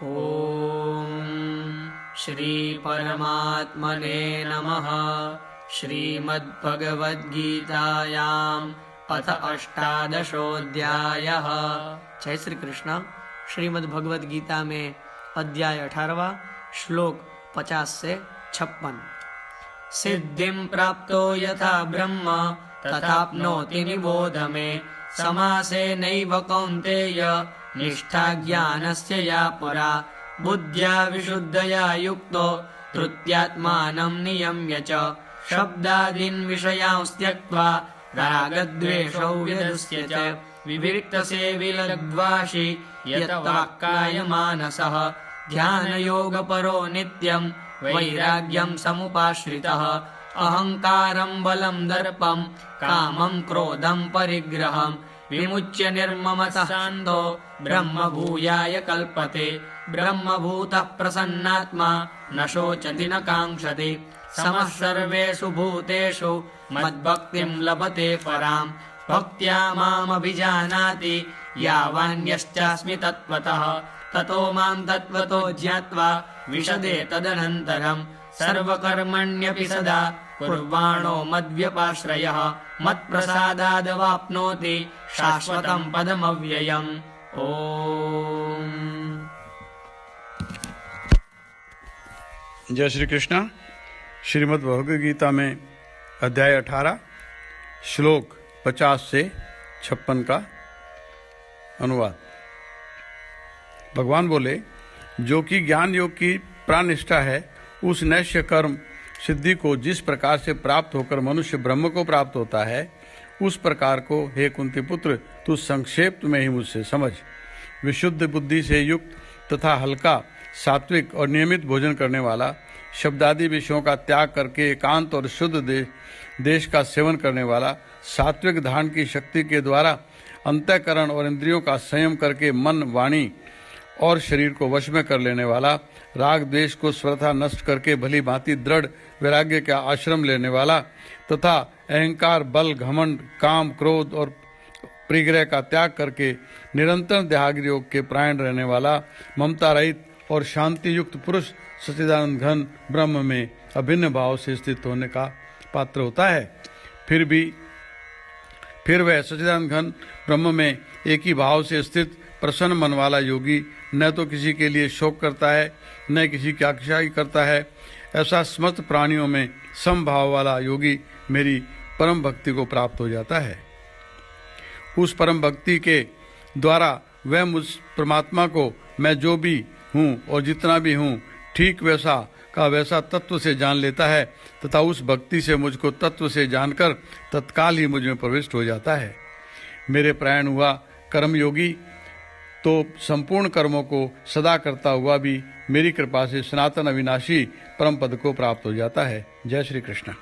ओम श्री परमात्मने नमः। श्रीमद्भगवद्गीतायाम् अथ 18 जय श्री कृष्ण। श्रीमद् भगवद गीता में अध्याय 18 श्लोक 50 से 56। सिद्धिं प्राप्तो यथा ब्रह्म तथाप्नोति निबोध मे। समासेनैव कौन्तेय निष्ठा ज्ञानस्य या परा। बुद्ध्या विशुद्धया युक्तो धृत्यात्मानं नियम्य च। शब्दादीन् विषयांस् त्यक्त्वा रागद्वेषौ व्यदुष्यते। विविक्तसेवी लग्ध्वाशी यत्वाक्कायमानसः। ध्यानयोगपरो नित्यं वैराग्यं समुपाश्रितः। अहङ्कारं बलं दर्पं कामं क्रोधं परिग्रहं विमुच्य निर्ममः शान्तो ब्रह्मभूयाय कल्पते। ब्रह्मभूतः प्रसन्नात्मा न शोचति न काङ्क्षति। समः सर्वेषु भूतेषु मद्भक्तिं लभते पराम्। भक्त्या मामभिजानाति यावान्यश्चास्मि तत्त्वतः। ततो मां तत्त्वतो ज्ञात्वा विशदे तदनन्तरम्। सर्वकर्मण्यपि सदा कुर्वाणो मद्व्यपाश्रयः। मत्प्रसादादवाप्नोति शाश्वतं पदमव्ययम्। ओम। जय श्री कृष्ण। श्रीमद् भगवद गीता में अध्याय 18 श्लोक 50 से 56 का अनुवाद। भगवान बोले, जो कि ज्ञान योग की प्राणनिष्ठा है, उस नैष्य कर्म सिद्धि को जिस प्रकार से प्राप्त होकर मनुष्य ब्रह्म को प्राप्त होता है, उस प्रकार को हे कुंती पुत्र तू संक्षेप में ही मुझसे समझ। विशुद्ध बुद्धि से युक्त तथा हल्का, सात्विक और नियमित भोजन करने वाला, शब्दादि विषयों का त्याग करके एकांत और शुद्ध देश का सेवन करने वाला, सात्विक धारण की शक्ति के द्वारा अंतःकरण और इंद्रियों का संयम करके मन, वाणी और शरीर को वश में कर लेने वाला, राग द्वेष को स्वतः नष्ट करके भली भांति दृढ़ वैराग्य का आश्रम लेने वाला तथा अहंकार, बल, घमंड, काम, क्रोध और परिग्रह का त्याग करके निरंतर देहाग्र योग के प्राण रहने वाला, ममता रहित और शांति युक्त पुरुष सच्चिदानंद घन ब्रह्म में अभिन्न भाव से स्थित होने का पात्र होता है। फिर वह सच्चिदानंद घन ब्रह्म में एक ही भाव से स्थित प्रसन्न मन वाला योगी न तो किसी के लिए शोक करता है, न किसी की आशा करता है। ऐसा समस्त प्राणियों में समभाव वाला योगी मेरी परम भक्ति को प्राप्त हो जाता है। उस परम भक्ति के द्वारा वह मुझ परमात्मा को मैं जो भी हूँ और जितना भी हूँ ठीक वैसा का वैसा तत्व से जान लेता है तथा उस भक्ति से मुझको तत्व से जानकर तत्काल ही मुझ में प्रविष्ट हो जाता है। मेरे प्राण हुआ कर्मयोगी तो संपूर्ण कर्मों को सदा करता हुआ भी मेरी कृपा से सनातन अविनाशी परम पद को प्राप्त हो जाता है। जय श्री कृष्ण।